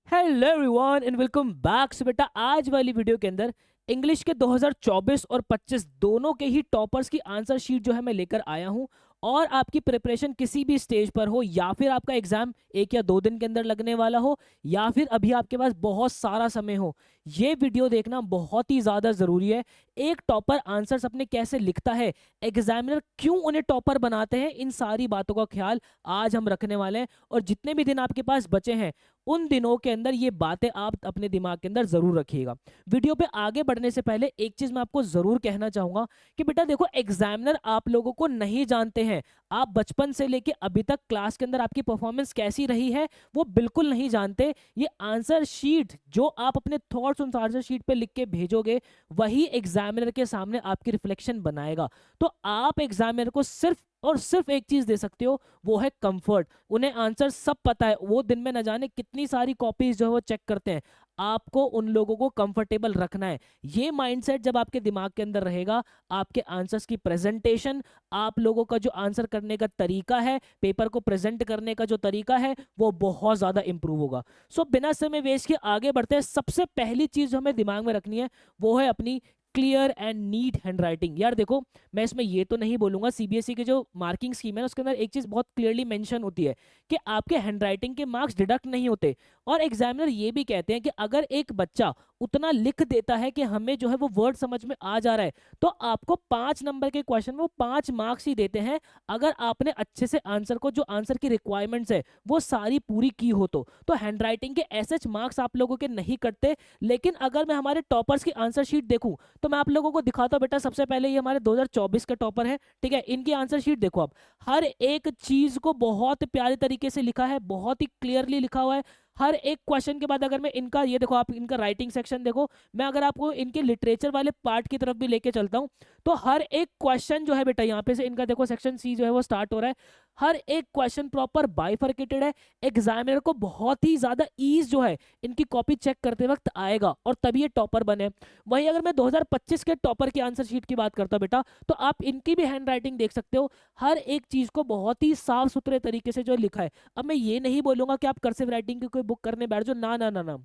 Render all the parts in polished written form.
Hello everyone and welcome back. So बेटा आज वाली वीडियो के अंदर इंग्लिश के 2024 और 25 दोनों के ही टॉपर्स की आंसर शीट जो है मैं लेकर आया हूं। और आपकी प्रिपरेशन किसी भी स्टेज पर हो या फिर आपका एग्जाम 1 या 2 दिन के अंदर लगने वाला हो या फिर अभी आपके पास बहुत सारा समय हो, ये वीडियो देखना बहुत ही ज़्यादा ज़रूरी है। एक टॉपर आंसर्स अपने कैसे लिखता है, एग्जामिनर क्यों उन्हें टॉपर बनाते हैं, इन सारी बातों का ख्याल आज हम रखने वाले हैं। और जितने भी दिन आपके पास बचे हैं उन दिनों के अंदर ये बातें आप अपने दिमाग के अंदर जरूर रखिएगा। वीडियो पे आगे बढ़ने से पहले एक चीज मैं आपको जरूर कहना चाहूंगा कि बेटा देखो, एग्जामिनर आप लोगों को नहीं जानते हैं। आप बचपन से लेके अभी तक क्लास के अंदर आपकी परफॉर्मेंस कैसी रही है वो बिल्कुल नहीं जानते। ये आंसर शीट जो आप अपने थॉट्स उन आंसर शीट पे लिख के भेजोगे वही एग्जामिनर के सामने आपकी रिफ्लेक्शन बनाएगा। तो आप एग्जामिनर को सिर्फ और सिर्फ एक चीज दे सकते हो, वो है कंफर्ट। उन्हें आंसर सब पता है, वो दिन में न जाने कितनी सारी कॉपीज जो है वो चेक करते हैं। आपको उन लोगों को कंफर्टेबल रखना है। ये माइंडसेट जब आपके दिमाग के अंदर रहेगा, आपके आंसर्स की प्रेजेंटेशन, आप लोगों का जो आंसर करने का तरीका है, पेपर को प्रेजेंट करने का जो तरीका है, वो बहुत ज्यादा इंप्रूव होगा। सो बिना समय वेस्ट किए आगे बढ़ते हैं। सबसे पहली चीज जो हमें दिमाग में रखनी है वो है अपनी clear and neat handwriting. यार देखो, मैं इसमें ये तो नहीं बोलूंगा, सीबीएसई के जो मार्किंग स्कीम है उसके अंदर एक चीज बहुत क्लियरली मेंशन होती है कि आपके हैंड राइटिंग के मार्क्स डिडक्ट नहीं होते। और एग्जामिनर ये भी कहते हैं कि अगर एक बच्चा उतना लिख देता है कि हमें जो है वो वर्ड समझ में आ जा रहा है, तो आपको 5 नंबर के क्वेश्चन में वो 5 मार्क्स ही देते हैं, अगर आपने अच्छे से आंसर को, जो आंसर की रिक्वायरमेंट्स है वो सारी पूरी की हो। तो हैंड राइटिंग के ऐसे मार्क्स आप लोगों के नहीं कटते। लेकिन अगर मैं हमारे टॉपर्स की आंसर शीट देखूं तो मैं आप लोगों को दिखाता हूं। बेटा सबसे पहले ये हमारे 2024 के टॉपर हैं, ठीक है। इनकी आंसर शीट देखो आप, हर एक चीज को बहुत प्यारे तरीके से लिखा है, बहुत ही क्लियरली लिखा हुआ है। हर एक क्वेश्चन के बाद अगर मैं इनका, ये देखो आप इनका राइटिंग सेक्शन देखो, मैं अगर आपको इनके लिटरेचर वाले पार्ट की तरफ भी लेके चलता हूं तो हर एक क्वेश्चन जो है बेटा, यहाँ पे से इनका देखो सेक्शन सी जो है वो स्टार्ट हो रहा है। हर एक क्वेश्चन प्रॉपर बाइफरकेटेड है। एग्जामिनर को बहुत ही ज्यादा ईज जो है इनकी कॉपी चेक करते वक्त आएगा और तभी ये टॉपर बने। वहीं अगर मैं 2025 के टॉपर की आंसर शीट की बात करता हूं बेटा, तो आप इनकी भी हैंड राइटिंग देख सकते हो। हर एक चीज को बहुत ही साफ सुथरे तरीके से जो लिखा है। अब मैं ये नहीं बोलूंगा कि आप कर्सिव राइटिंग की कोई बुक करने बैठ जाओ, ना ना ना ना।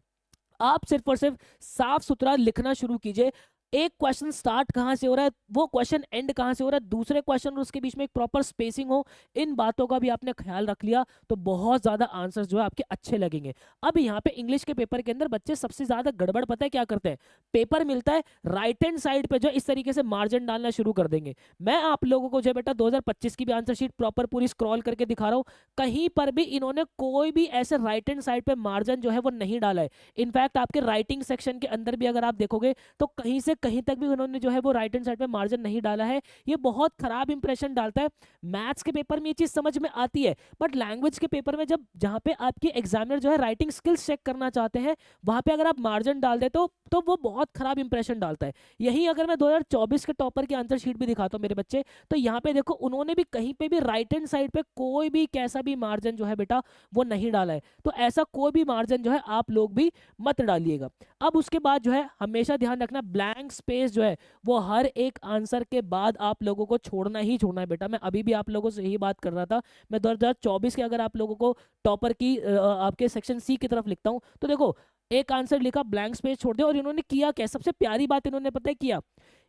आप सिर्फ और सिर्फ साफ सुथरा लिखना शुरू कीजिए। एक क्वेश्चन स्टार्ट कहां से हो रहा है, वो क्वेश्चन एंड कहां से हो रहा है, दूसरे क्वेश्चन और उसके बीच में एक प्रॉपर स्पेसिंग हो, इन बातों का भी आपने ख्याल रख लिया तो बहुत ज्यादा आंसर्स जो है आपके अच्छे लगेंगे। अब यहाँ पे इंग्लिश के पेपर के अंदर बच्चे सबसे ज्यादा गड़बड़ पता है क्या करते हैं, पेपर मिलता है राइट हैंड साइड पे जो इस तरीके से मार्जिन डालना शुरू कर देंगे। मैं आप लोगों को जो है बेटा 2025 की भी आंसर शीट प्रॉपर पूरी स्क्रॉल करके दिखा रहा हूँ, कहीं पर भी इन्होंने कोई भी ऐसे राइट हैंड साइड पे मार्जिन जो है वो नहीं डाला है। इनफैक्ट आपके राइटिंग सेक्शन के अंदर भी अगर आप देखोगे तो कहीं से कहीं तक भी उन्होंने जो है वो राइट हैंड साइड पे मार्जिन नहीं डाला है। ये बहुत खराब इंप्रेशन डालता है। मैथ्स के पेपर में ये चीज समझ में आती है, बट लैंग्वेज के पेपर में जब, जहां पे आपके एग्जामिनर जो है राइटिंग स्किल्स चेक करना चाहते हैं, वहां पे अगर आप मार्जिन डाल दे तो वो बहुत खराब इंप्रेशन डालता है। यही अगर मैं 2024 के टॉपर की आंसर शीट भी दिखाता हूँ मेरे बच्चे, तो यहाँ पे देखो उन्होंने भी कहीं पे भी राइट हैंड साइड पे कोई भी कैसा भी मार्जिन जो है बेटा वो नहीं डाला है। तो ऐसा कोई भी मार्जिन जो है आप लोग भी मत डालिएगा। अब उसके बाद जो है हमेशा ध्यान रखना, ब्लैंक स्पेस जो है वो हर एक आंसर के बाद आप लोगों को छोड़ना ही छोड़ना है बेटा। मैं अभी भी आप लोगों से यही बात कर रहा था। मैं 2024 के अगर आप लोगों को टॉपर की आपके सेक्शन सी की तरफ लिखता हूं तो देखो, एक आंसर लिखा, ब्लैंक स्पेस छोड़ दिया, और इन्होंने किया क्या, सबसे प्यारी बात इन्होंने पता है किया,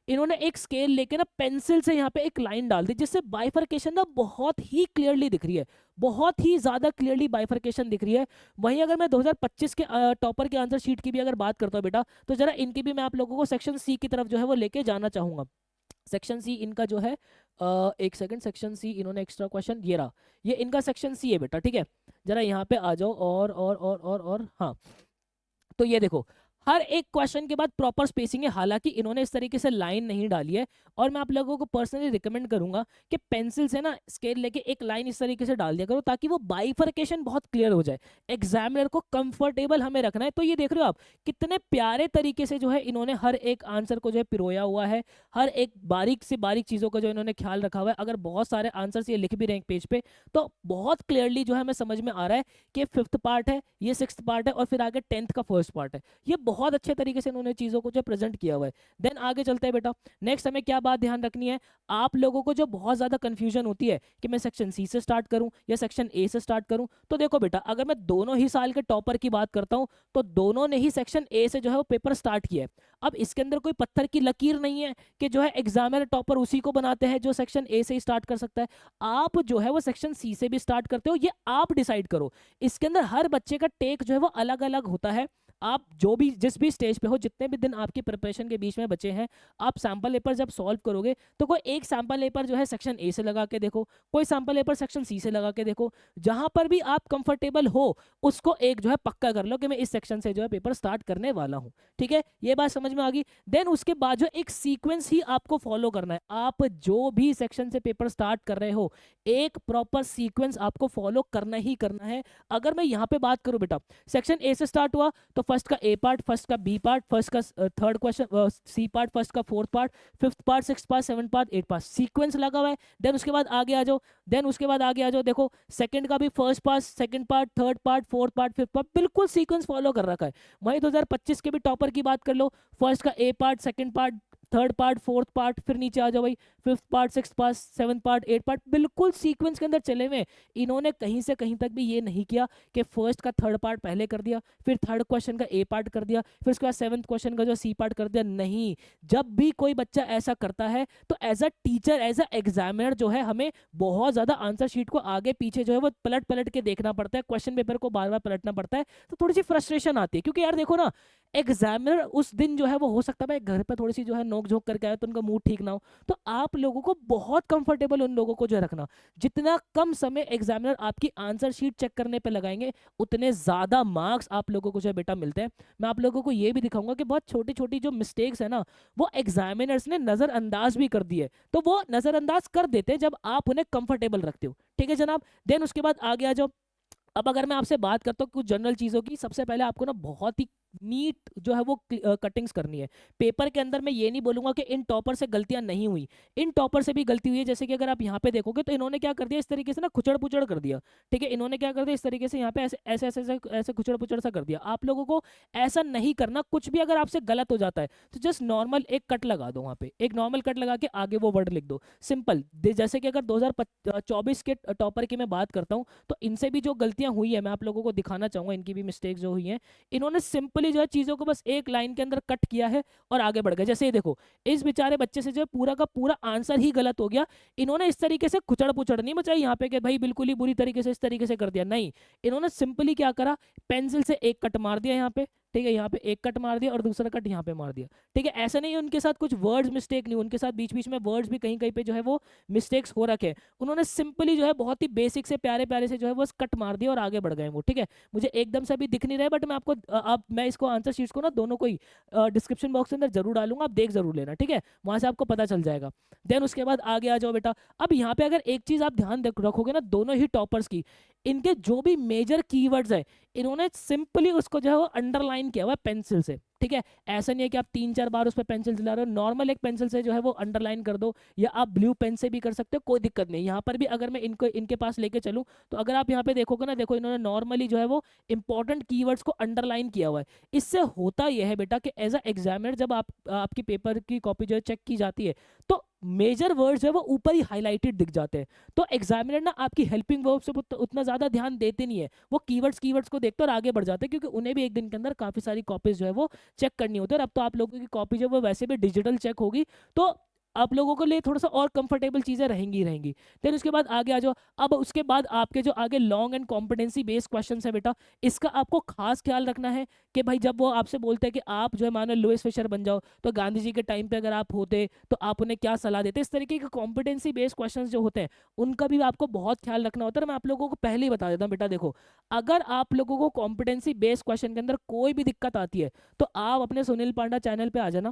इन्होंने एक स्केल लेके ना पेंसिल से यहाँ पे एक लाइन डाल दी जिससे बाइफरकेशन ना बहुत ही क्लियरली दिख रही है, बहुत ही ज्यादा क्लियरली बाइफरकेशन दिख रही है। वहीं अगर मैं 2025 के टॉपर के आंसर शीट की भी अगर बात करता हूँ बेटा, तो जरा इनकी भी मैं आप लोगों को सेक्शन सी की तरफ जो है वो लेके जाना चाहूंगा। सेक्शन सी इनका जो है, एक सेकंड, सेक्शन सी इन्होंने एक्स्ट्रा क्वेश्चन ये रहा, ये इनका सेक्शन सी है बेटा, ठीक है। जरा यहाँ पे आ जाओ, और हाँ, तो ये देखो हर एक क्वेश्चन के बाद प्रॉपर स्पेसिंग है। हालांकि इन्होंने इस तरीके से लाइन नहीं डाली है, और मैं आप लोगों को पर्सनली रिकमेंड करूंगा कि पेंसिल से ना स्केल लेके एक लाइन इस तरीके से डाल दिया करो, ताकि वो बाइफरकेशन बहुत क्लियर हो जाए। एग्जामिनर को कंफर्टेबल हमें रखना है। तो ये देख रहे हो आप कितने प्यारे तरीके से जो है इन्होंने हर एक आंसर को जो है पिरोया हुआ है, हर एक बारीक से बारीक चीजों का जो इन्होंने ख्याल रखा हुआ है। अगर बहुत सारे आंसर ये लिख भी रहे हैं पेज पे, तो बहुत क्लियरली जो है हमें समझ में आ रहा है कि 5th पार्ट है, ये 6th पार्ट है, और फिर आगे 10th का फर्स्ट पार्ट है। ये बहुत अच्छे तरीके से इन्होंने चीज़ों को जो प्रेजेंट किया हुआ है। देन आगे चलते हैं बेटा। नेक्स्ट हमें क्या बात ध्यान रखनी है, आप लोगों को जो बहुत ज़्यादा कन्फ्यूजन होती है कि मैं सेक्शन सी से स्टार्ट करूँ या सेक्शन ए से स्टार्ट करूँ, तो देखो बेटा, अगर मैं दोनों ही साल के टॉपर की बात करता हूँ तो दोनों ने ही सेक्शन ए से जो है वो पेपर स्टार्ट किया है। अब इसके अंदर कोई पत्थर की लकीर नहीं है कि जो है एग्जामिनर टॉपर उसी को बनाते हैं जो सेक्शन ए से ही स्टार्ट कर सकता है। आप जो है वो सेक्शन सी से भी स्टार्ट करते हो, ये आप डिसाइड करो। इसके अंदर हर बच्चे का टेक जो है वो अलग अलग होता है। आप जो भी जिस भी स्टेज पे हो, जितने भी दिन आपकी प्रिपरेशन के बीच में बचे हैं, आप सैंपल पेपर जब सॉल्व करोगे तो कोई एक सैंपल पेपर जो है सेक्शन ए से लगा के देखो, कोई सैंपल पेपर सेक्शन सी से लगा के देखो। जहां पर भी आप कंफर्टेबल हो उसको एक जो है पक्का कर लो कि मैं इस सेक्शन से जो है पेपर स्टार्ट करने वाला हूं। ठीक है, ये बात समझ में आ गई। देन उसके बाद जो एक सीक्वेंस ही आपको फॉलो करना है। आप जो भी सेक्शन से पेपर स्टार्ट कर रहे हो, एक प्रॉपर सीक्वेंस आपको फॉलो करना ही करना है। अगर मैं यहाँ पे बात करूं बेटा, सेक्शन ए से स्टार्ट हुआ तो फर्स्ट का ए पार्ट, फर्स्ट का बी पार्ट, फर्स्ट का third question C part, first का fourth part, fifth part, six part, seven part, eight part, sequence लगा हुआ है। देन उसके बाद आगे आ जाओ, देखो सेकंड का भी first part, second part, third part, fourth part, fifth part, बिल्कुल सीक्वेंस फॉलो कर रखा है। वहीं 2025 के भी टॉपर की बात कर लो, फर्स्ट का A part, second part, third part, fourth part, फिर नीचे आ जाओ भाई, fifth part, six part, seven part, eight part, बिल्कुल सीक्वेंस के अंदर चले हुए। इन्होंने कहीं से कहीं तक भी ये नहीं किया कि फर्स्ट का थर्ड पार्ट पहले कर दिया, फिर थर्ड क्वेश्चन का ए पार्ट कर दिया, फिर उसके बाद सेवंथ क्वेश्चन का जो सी पार्ट कर दिया। नहीं, जब भी कोई बच्चा ऐसा करता है तो as a teacher, as a examiner जो है, हमें बहुत ज्यादा आंसर शीट को आगे पीछे जो है वो पलट पलट के देखना पड़ता है, क्वेश्चन पेपर को बार बार पलटना पड़ता है। तो थोड़ी सी फ्रस्ट्रेशन आती है, क्योंकि यार देखो ना, एग्जामिनर उस दिन जो है वो हो सकता है घर पर थोड़ी सी जो है नोक झोंक करके आए तो उनका मूड ठीक ना हो। तो आप लोगों को बहुत कंफर्टेबल उन लोगों को जो है रखना। जितना कम समय एग्जामिनर आपकी आंसर शीट चेक करने पे लगाएंगे, उतने ज्यादा मार्क्स आप लोगों को जो है बेटा मिलते हैं। मैं आप लोगों को ये भी दिखाऊंगा कि बहुत छोटी छोटी जो मिस्टेक्स है ना, वो एग्जामिनर्स ने नजरअंदाज भी कर दी है। तो वो नजरअंदाज कर देते हैं जब आप उन्हें कंफर्टेबल रखते हो। ठीक है जनाब। देन उसके बाद आगे आ जाओ। अब अगर मैं आपसे बात करता हूँ कुछ जनरल चीज़ों की, सबसे पहले आपको ना बहुत ही नीट जो है वो कटिंग्स करनी है पेपर के अंदर। मैं ये नहीं बोलूंगा कि इन टॉपर से गलतियां नहीं हुई, इन टॉपर से भी गलती हुई है। जैसे कि अगर आप यहाँ पे देखोगे तो इन्होंने क्या कर दिया, इस तरीके से ना खुचड़ पुचड़ कर दिया। ठीक है, इन्होंने क्या कर दिया, इस तरीके से यहाँ पे ऐसे ऐसे ऐसे ऐसे, ऐसे खुचड़ पुचड़ सा कर दिया। आप लोगों को ऐसा नहीं करना। कुछ भी अगर आपसे गलत हो जाता है तो जस्ट नॉर्मल एक कट लगा दो, वहाँ पे एक नॉर्मल कट लगा के आगे वो वर्ड लिख दो, सिंपल। जैसे कि अगर 2024 के टॉपर की मैं बात करता हूँ तो इनसे भी जो गलतियां हुई है मैं आप लोगों को दिखाना चाहूंगा, इनकी भी मिस्टेक जो हुई है। इन्होंने सिंपली जो है चीजों को बस एक लाइन के अंदर कट किया है और आगे बढ़ गए। जैसे ये देखो, इस बेचारे बच्चे से जो है पूरा का पूरा आंसर ही गलत हो गया। इन्होंने इस तरीके से कुचड़ पुचड़ नहीं मचाई यहाँ पे कि भाई बिल्कुल ही बुरी तरीके से इस तरीके से कर दिया, नहीं। इन्होंने सिंपली क्या करा, पेंसिल से एक कट मार दिया यहाँ पे। ठीक है, यहाँ पे एक कट मार दिया और दूसरा कट यहाँ पे मार दिया। ठीक है, ऐसा नहीं है उनके साथ कुछ वर्ड्स मिस्टेक नहीं, उनके साथ बीच बीच में वर्ड्स भी कहीं कहीं पे जो है वो मिस्टेक्स हो रखे हैं। उन्होंने सिंपली जो है बहुत ही बेसिक से प्यारे प्यारे से जो है वो कट मार दिया और आगे बढ़ गए वो। ठीक है, मुझे एकदम से अभी दिख नहीं रहा है, बट मैं आपको अब मैं इसको आंसर शीट्स को ना दोनों को ही डिस्क्रिप्शन बॉक्स के अंदर जरूर डालूंगा, आप देख जरूर लेना। ठीक है, वहां से आपको पता चल जाएगा। देन उसके बाद आगे आ जाओ बेटा। अब यहाँ पे अगर एक चीज आप ध्यान रखोगे ना दोनों ही टॉपर्स की, इनके जो भी मेजर कीवर्ड्स है इन्होंने सिंपली उसको जो है वो अंडरलाइन किया हुआ है पेंसिल से। ठीक है, ऐसा नहीं है कि आप 3-4 बार उस पर पेंसिल चला रहे हो, नॉर्मल एक पेंसिल से जो है वो अंडरलाइन कर दो, या आप ब्लू पेन से भी कर सकते हो, कोई दिक्कत नहीं। यहाँ पर भी अगर मैं इनको इनके पास लेके चलूँ तो अगर आप यहाँ पे देखोगे ना, देखो इन्होंने नॉर्मली जो है वो इंपॉर्टेंट कीवर्ड्स को अंडरलाइन किया हुआ है। इससे होता यह है बेटा कि एज अ एग्जामिनर जब आपकी पेपर की कॉपी जो है चेक की जाती है तो मेजर वर्ड्स जो है वो ऊपर ही हाईलाइटेड दिख जाते हैं। तो एग्जामिनर ना आपकी हेल्पिंग वर्ब से उतना ज्यादा ध्यान देते नहीं है, वो कीवर्ड्स को देखते और आगे बढ़ जाते हैं, क्योंकि उन्हें भी एक दिन के अंदर काफी सारी कॉपीज जो है वो चेक करनी होती है। और अब तो आप लोगों की कॉपी जो वो वैसे भी डिजिटल चेक होगी, तो आप लोगों के लिए थोड़ा सा और कंफर्टेबल चीजें रहेंगी रहेंगी। देन उसके बाद आगे आ जाओ। अब उसके बाद आपके जो आगे long and competency based question है बेटा, इसका आपको खास ख्याल रखना है कि भाई जब वो आपसे बोलते हैं कि आप जो है मानो लुईस फिशर बन जाओ, तो गांधी जी के टाइम पे अगर आप होते तो आप उन्हें क्या सलाह देते। इस तरीके के कॉम्पिटेंसी बेस्ड क्वेश्चन जो होते हैं उनका भी आपको बहुत ख्याल रखना होता है। मैं आप लोगों को पहले ही बता देता हूँ बेटा, देखो अगर आप लोगों को कॉम्पिटेंसी बेस्ड क्वेश्चन के अंदर कोई भी दिक्कत आती है तो आप अपने सुनील पांडा चैनल पे आ जाना,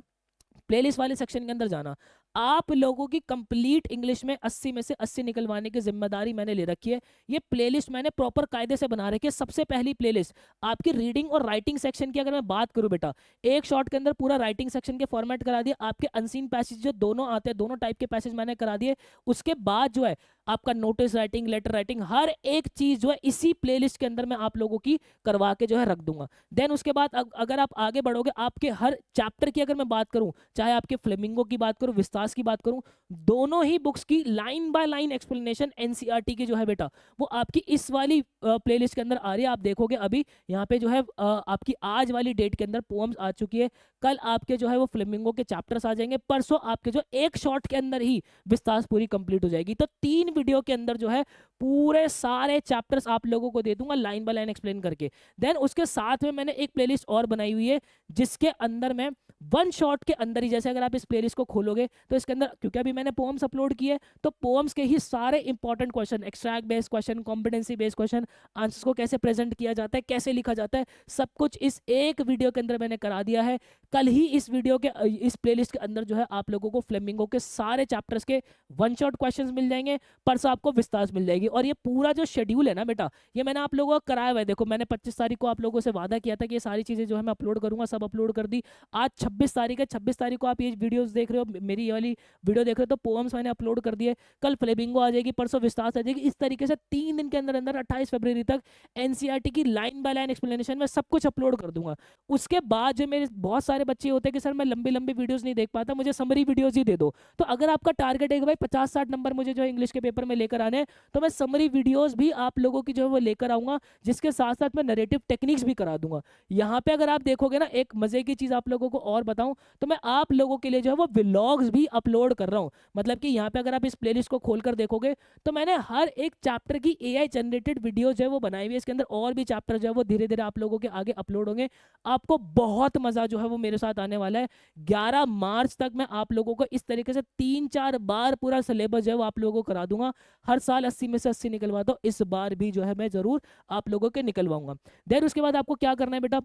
प्लेलिस्ट वाले सेक्शन के अंदर जाना। आप लोगों की कंप्लीट इंग्लिश में 80 में से 80 निकलवाने की जिम्मेदारी मैंने ले रखी है। ये प्लेलिस्ट मैंने प्रॉपर कायदे से बना रखी है। सबसे पहली प्लेलिस्ट आपकी रीडिंग और राइटिंग सेक्शन की अगर मैं बात करूं बेटा, एक शॉट के अंदर पूरा राइटिंग सेक्शन के फॉर्मेट करा दिया, आपके अनसीन पैसेज जो दोनों आते हैं, दोनों टाइप के पैसेज मैंने करा दिए। उसके बाद जो है आपका नोटिस राइटिंग, लेटर राइटिंग, हर एक चीज जो है इसी प्लेलिस्ट के अंदर मैं आप लोगों की करवा के जो है रख दूंगा। देन उसके बाद अगर आप आगे बढ़ोगे, आपके हर चैप्टर की अगर मैं बात करूं, चाहे आपके फ्लेमिंगो की बात करूं, विस्तास की बात करूं, दोनों ही बुक्स की line by line explanation NCERT की जो है बेटा, वो आपकी इस वाली प्लेलिस्ट के अंदर आ रही है। आप देखोगे अभी यहाँ पे जो है आपकी आज वाली डेट के अंदर पोएम्स आ चुकी है। कल आपके जो है वो फ्लेमिंगो के चैप्टर्स आ जाएंगे। परसों आपके जो एक शॉट के अंदर ही विस्तास पूरी कंप्लीट हो जाएगी। तो 3 वीडियो के अंदर जो है पूरे सारे चैप्टर्स आप लोगों को दे दूंगा लाइन बाय लाइन एक्सप्लेन करके। देन उसके साथ में मैंने एक प्लेलिस्ट और बनाई हुई है जिसके अंदर मैं वन शॉट के अंदर ही, जैसे अगर आप इस प्लेलिस्ट को खोलोगे तो इसके अंदर, क्योंकि अभी मैंने पोएम्स अपलोड किए, तो पोएम्स के ही सारे important question, extract based question, competency based question, answers को कैसे प्रेजेंट किया जाता है, कैसे लिखा जाता है, सब कुछ इस एक वीडियो के अंदर मैंने करा दिया है। कल ही इस वीडियो के इस प्लेलिस्ट के अंदर जो है आप लोगों को फ्लेमिंगो के सारे चैप्टर्स के वन शॉट क्वेश्चंस मिल जाएंगे। परसों आपको विस्तार मिल जाएगी। और ये पूरा जो शेड्यूल है ना बेटा, ये मैंने आप लोगों को कराया हुआ है। देखो मैंने 25 तारीख को आप लोगों से वादा किया था कि ये सारी चीजें जो है मैं अपलोड करूंगा, सब अपलोड कर दी। आज 26 तारीख है, 26 तारीख को आप ये वीडियोस देख रहे हो, मेरी ये वाली वीडियो देख रहे हो, तो पोएम्स मैंने अपलोड कर दिए। कल फ्लेमिंगो आ जाएगी, परसों विस्तार आ जाएगी। इस तरीके से 3 दिन के अंदर अंदर 28 फरवरी तक एनसीईआरटी की लाइन बाय लाइन एक्सप्लेनेशन में सब कुछ अपलोड कर दूंगा। उसके बाद जो मेरे बहुत सारे बच्चे होते हैं कि सर मैं लंबी लंबी वीडियोस नहीं देख पाता, मुझे समरी वीडियोस ही दे दो। तो अगर आपका टारगेट है कि भाई 50-60 नंबर मुझे जो इंग्लिश के पेपर में लेकर आने, तो मैं समरी वीडियोस भी आप लोगों की जो है वो लेकर आऊंगा, जिसके साथ साथ मैं नरेटिव टेक्निक्स भी करा दूंगा। यहाँ पे अगर आप देखोगे ना, एक मजे की चीज आप लोगों को और बताऊं, तो मैं आप लोगों के लिए जो है वो व्लॉग्स भी अपलोड कर रहा हूँ। मतलब कि यहाँ पे अगर आप इस प्लेलिस्ट को खोलकर देखोगे तो मैंने हर एक चैप्टर की एआई जनरेटेड वीडियो जो है वो बनाई हुई है। इसके अंदर और भी चैप्टर जो है वो धीरे धीरे आप लोगों के आगे अपलोड होंगे। आपको बहुत मजा जो है वो मेरे साथ आने वाला है। 11 मार्च तक मैं आप लोगों को इस तरीके से 3-4 बार पूरा सिलेबस जो है वो आप लोगों को करा दूंगा। हर साल 80 में से 80 निकलवाता हूं, इस बार भी जो है मैं जरूर आप लोगों के निकलवाऊंगा। देन उसके बाद आपको क्या करना है बेटा,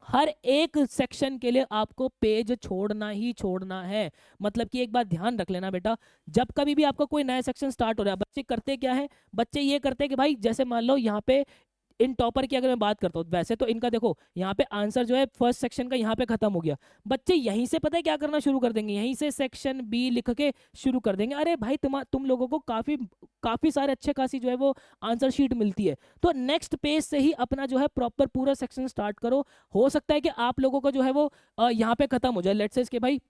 हर एक सेक्शन के लिए आपको पेज छोड़ना ही छोड़ना है। मतलब कि एक बात ध्यान रख लेना बेटा, जब कभी भी आपका कोई नया सेक्शन स्टार्ट हो रहा है, बच्चे करते क्या है, बच्चे ये करते हैं कि भाई जैसे मान लो यहाँ पे इन टॉपर की अगर मैं बात करता हूँ, वैसे तो इनका देखो यहाँ पे आंसर जो है फर्स्ट सेक्शन का यहाँ पे खत्म हो गया। बच्चे यहीं से पता है क्या करना शुरू कर देंगे, यहीं से सेक्शन बी लिख के शुरू कर देंगे। अरे भाई तुम लोगों को काफी काफी सारे अच्छे खासी जो है वो आंसर शीट मिलती है, तो नेक्स्ट पेज से ही अपना जो है प्रॉपर पूरा सेक्शन स्टार्ट करो। हो सकता है कि आप लोगों का जो है वो यहाँ पे खत्म हो जाए। लेट्स से कि भाई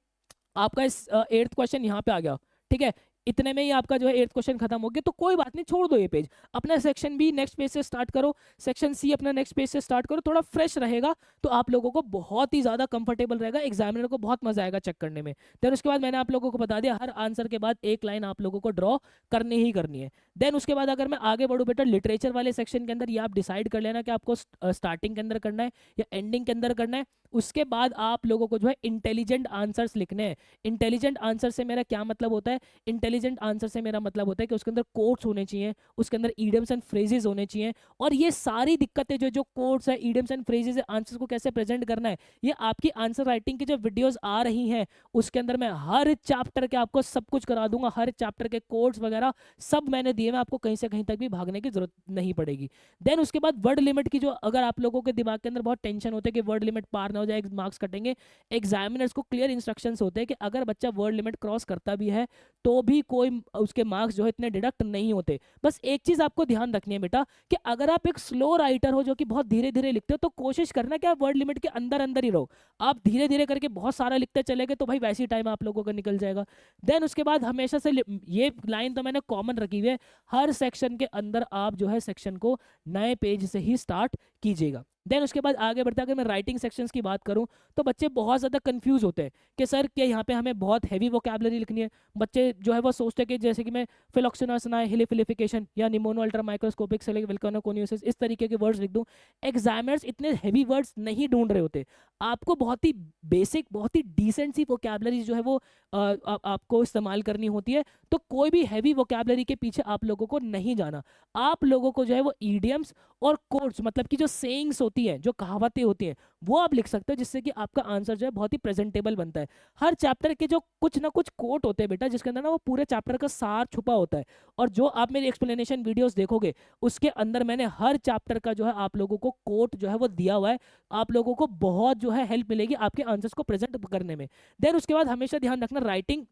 आपका इस 8th क्वेश्चन यहाँ पे आ गया, ठीक है, इतने में ही आपका जो है 8th क्वेश्चन खत्म हो गया, तो कोई बात नहीं, छोड़ दो ये पेज, अपना सेक्शन बी नेक्स्ट पेज से स्टार्ट करो, सेक्शन सी अपना नेक्स्ट पेज से स्टार्ट करो। थोड़ा फ्रेश रहेगा तो आप लोगों को बहुत ही ज्यादा कंफर्टेबल रहेगा, एग्जामिनर को बहुत मजा आएगा चेक करने में। देन उसके बाद मैंने आप लोगों को बता दिया, हर आंसर के बाद एक लाइन आप लोगों को ड्रॉ करनी ही करनी है। देन उसके बाद अगर मैं आगे बढ़ूँ बेटा, लिटरेचर वाले सेक्शन के अंदर ये आप डिसाइड कर लेना कि आपको स्टार्टिंग के अंदर करना है या एंडिंग के अंदर करना है। उसके बाद आप लोगों को जो है इंटेलिजेंट आंसर्स लिखने हैं। इंटेलिजेंट आंसर से मेरा क्या मतलब होता है, इंटेलिजेंट आंसर से मेरा मतलब होता है कि उसके अंदर कोट्स होने चाहिए, उसके अंदर ईडियम्स एंड फ्रेजेस होने चाहिए। और ये सारी दिक्कतें जो जो कोट्स है, ईडियम्स एंड फ्रेजेस है, आंसर्स को कैसे प्रेजेंट करना है, ये आपकी आंसर राइटिंग की जो वीडियोस आ रही हैं उसके अंदर मैं हर चैप्टर के आपको सब कुछ करा दूंगा। हर चैप्टर के कोट्स वगैरह सब मैंने दिए, मैं आपको कहीं से कहीं तक भी भागने की जरूरत नहीं पड़ेगी। देन उसके बाद वर्ड लिमिट की जो, अगर आप लोगों के दिमाग के अंदर बहुत टेंशन होते है कि वर्ड लिमिट पार ना हो जाए, मार्क्स कटेंगे, एग्जामिनर्स को क्लियर इंस्ट्रक्शंस होते हैं कि अगर बच्चा वर्ड लिमिट क्रॉस करता भी है तो भी कोई उसके मार्क्स जो है इतने डिडक्ट नहीं होते। बस एक चीज आपको ध्यान रखनी है बेटा, कि अगर आप एक स्लो राइटर हो जो कि बहुत धीरे धीरे लिखते हो, तो कोशिश करना कि आप वर्ड लिमिट के अंदर अंदर ही रहो। आप धीरे धीरे करके बहुत सारा लिखते चले गए तो भाई वैसी टाइम आप लोगों का निकल जाएगा। देन उसके बाद हमेशा से ये लाइन तो मैंने कॉमन रखी हुई है, हर सेक्शन के अंदर आप जो है सेक्शन को नए पेज से ही स्टार्ट कीजिएगा। देन उसके बाद आगे बढ़ते, अगर मैं राइटिंग सेक्शंस की बात करूं तो बच्चे बहुत ज़्यादा कंफ्यूज होते हैं कि सर क्या यहाँ पे हमें बहुत हैवी वोकैबुलरी लिखनी है। बच्चे जो है वो सोचते हैं कि जैसे कि मैं फिलोक्सिनासनाए, हिलिफिलिफिकेशन या निमोनो अल्ट्रा माइक्रोस्कोपिक विल्कोनोकोनियोसिस इस तरीके के वर्ड्स लिख दूं। एग्जामिनर्स इतने हैवी वर्ड्स नहीं ढूंढ रहे होते, आपको बहुत ही बेसिक, बहुत ही डिसेंट सी वोकैबुलरी जो है वो आपको इस्तेमाल करनी होती है। तो कोई भी हैवी वोकैबुलरी के पीछे आप लोगों को नहीं जाना। आप लोगों को जो है वो ईडियम्स और कोट्स, मतलब कि जो सेइंग्स होती हैं, जो कहावतें होती हैं, वो आप लिख सकते हो, जिससे कि आपका आंसर जो है बहुत ही प्रेजेंटेबल बनता है। हर चैप्टर के जो कुछ ना कुछ कोट होते हैं बेटा, जिसके अंदर ना वो पूरे चैप्टर का सार छुपा होता है, और जो आप मेरी एक्सप्लेनेशन वीडियोस देखोगे उसके अंदर मैंने हर चैप्टर का जो है आप लोगों को कोट जो है वो दिया हुआ है। आप लोगों को बहुत जो है हेल्प मिलेगी आपके आंसर्स को प्रेजेंट करने में। देन उसके बाद हमेशा ध्यान रखना, राइटिंग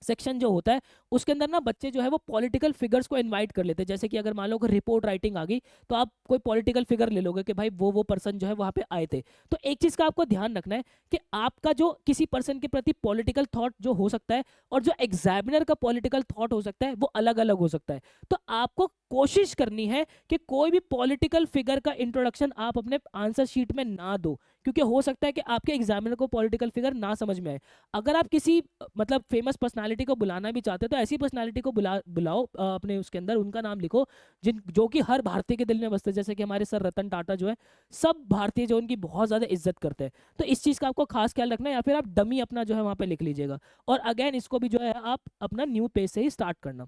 सेक्शन जो होता है उसके अंदर ना बच्चे जो है वो पॉलिटिकल फिगर्स को इनवाइट कर लेते हैं। जैसे कि अगर मान लो कि रिपोर्ट राइटिंग आ गई, तो आप कोई पॉलिटिकल फिगर ले लोगे कि भाई वो पर्सन जो है वहां पे आए थे। तो एक चीज का आपको ध्यान रखना है कि आपका जो किसी पर्सन के प्रति पॉलिटिकल थॉट जो हो सकता है और जो एग्जामिनर का पॉलिटिकल थॉट हो सकता है वो अलग अलग हो सकता है। तो आपको कोशिश करनी है कि कोई भी पॉलिटिकल फिगर का इंट्रोडक्शन आप अपने आंसर शीट में ना दो, क्योंकि हो सकता है कि आपके एग्जामिनर को पॉलिटिकल फिगर ना समझ में आए। अगर आप किसी मतलब फेमस पर्सनालिटी को बुलाना भी चाहते हो तो ऐसी पर्सनालिटी को बुलाओ, अपने उसके अंदर उनका नाम लिखो जिन जो कि हर भारतीय के दिल में बसते हैं। जैसे कि हमारे सर रतन टाटा जो है, सब भारतीय जो उनकी बहुत ज्यादा इज्जत करते हैं। तो इस चीज का आपको खास ख्याल रखना है, या फिर आप डमी अपना जो है वहां पे लिख लीजिएगा। और अगेन इसको भी जो है आप अपना न्यू पेज से ही स्टार्ट करना।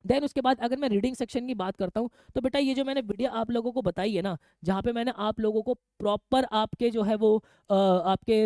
देन उसके बाद अगर मैं रीडिंग सेक्शन की बात करता हूँ, तो बेटा ये जो मैंने वीडियो आप लोगों को बताई है ना, जहाँ पे मैंने आप लोगों को प्रॉपर आपके जो है वो आपके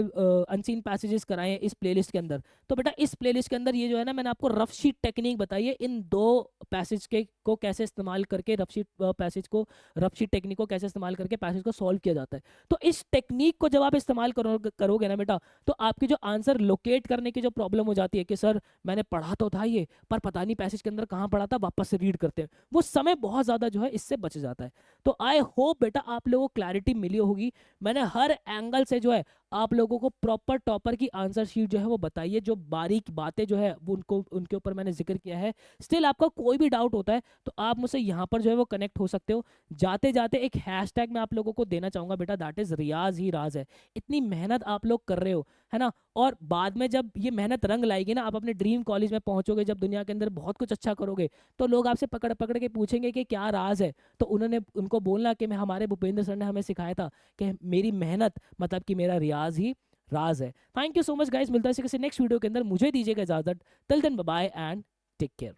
अनसीन पैसेजेस कराए हैं इस प्लेलिस्ट के अंदर। तो बेटा इस प्लेलिस्ट के अंदर ये जो है ना, मैंने आपको रफ शीट टेक्निक बताई है, इन दो पैसेज के को कैसे इस्तेमाल करके रफ शीट टेक्निक को कैसे इस्तेमाल करके पैसेज को सॉल्व किया जाता है। तो इस टेक्निक को जब आप इस्तेमाल करोगे ना बेटा, तो आपकी जो आंसर लोकेट करने की जो प्रॉब्लम हो जाती है कि सर मैंने पढ़ा तो था ये, पर पता नहीं पैसेज के अंदर कहाँ पढ़ा था, वापस से रीड करते हैं, वो समय बहुत ज्यादा जो है इससे बच जाता है। तो आई होप बेटा आप लोगों को क्लैरिटी मिली होगी। मैंने हर एंगल से जो है आप लोगों को प्रॉपर टॉपर की आंसर शीट जो है वो बताइए, जो बारीक बातें जो है वो उनको उनके ऊपर मैंने जिक्र किया है। स्टिल आपका कोई भी डाउट होता है तो आप मुझसे यहाँ पर जो है वो कनेक्ट हो सकते हो। जाते जाते एक हैशटैग मैं आप लोगों को देना चाहूंगा बेटा, दैट इज रियाज ही राज है। इतनी मेहनत आप लोग कर रहे हो, है ना, और बाद में जब ये मेहनत रंग लाएगी ना, आप अपने ड्रीम कॉलेज में पहुंचोगे, जब दुनिया के अंदर बहुत कुछ अच्छा करोगे, तो लोग आपसे पकड़ पकड़ के पूछेंगे कि क्या राज है। तो उनको बोलना कि मैं हमारे भूपेंद्र सर ने हमें सिखाया था कि मेरी मेहनत मतलब कि मेरा रियाज ही राज है। Thank you so much guys, मिलता है किसी नेक्स्ट वीडियो के अंदर। मुझे दीजिएगा इजाजत, till then bye bye and take care.